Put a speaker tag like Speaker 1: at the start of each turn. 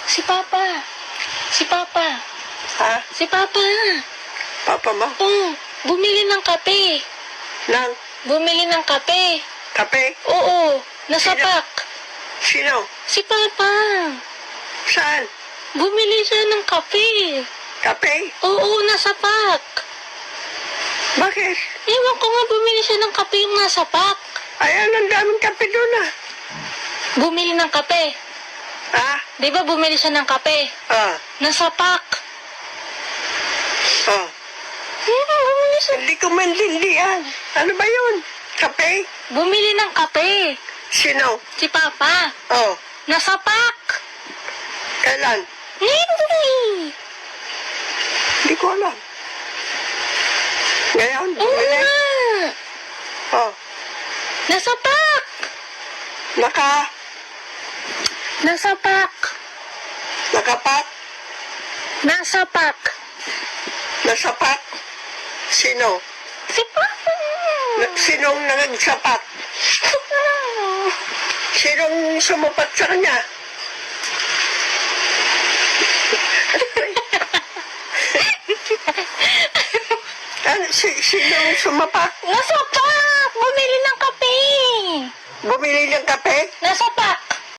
Speaker 1: Si Papa. Si Papa.
Speaker 2: Ha?
Speaker 1: Si Papa.
Speaker 2: Papa mo?
Speaker 1: Oo. Bumili ng kape.
Speaker 2: Nang
Speaker 1: Bumili ng kape.
Speaker 2: kape?
Speaker 1: Oo. Nasa
Speaker 2: Sino?
Speaker 1: pack.
Speaker 2: Sino?
Speaker 1: Si Papa.
Speaker 2: Saan?
Speaker 1: Bumili siya ng kape.
Speaker 2: Kape?
Speaker 1: Oo, nasa pack.
Speaker 2: Bakit?
Speaker 1: Ewan ko nga bumili siya ng kape yung nasa pack.
Speaker 2: Ayan, ang daming kape doon ah.
Speaker 1: Bumili ng kape.
Speaker 2: Ha?
Speaker 1: Di ba bumili siya ng kape?
Speaker 2: Ah.
Speaker 1: Nasa pack.
Speaker 2: Ah.
Speaker 1: Bumili siya.
Speaker 2: Hindi ko maintindihan. Ano ba yun? Kape?
Speaker 1: Bumili ng kape.
Speaker 2: Sino?
Speaker 1: Si Papa.
Speaker 2: Oh.
Speaker 1: Nasa pack.
Speaker 2: Kailan?
Speaker 1: Hindi.
Speaker 2: Hindi ko alam. Ngayon?
Speaker 1: Oo
Speaker 2: Bumili?
Speaker 1: nga.
Speaker 2: Oh.
Speaker 1: Nasa pack. Nasa pack.
Speaker 2: Nakapak?
Speaker 1: Nasa pack.
Speaker 2: Nasapak? Sino?
Speaker 1: Si Papa.
Speaker 2: Sinong nagsapak? Sinong sumapat sa kanya? Sinong sumapak?
Speaker 1: Nasa pack. Bumili ng kape.
Speaker 2: Bumili ng kape?
Speaker 1: Nasa pack.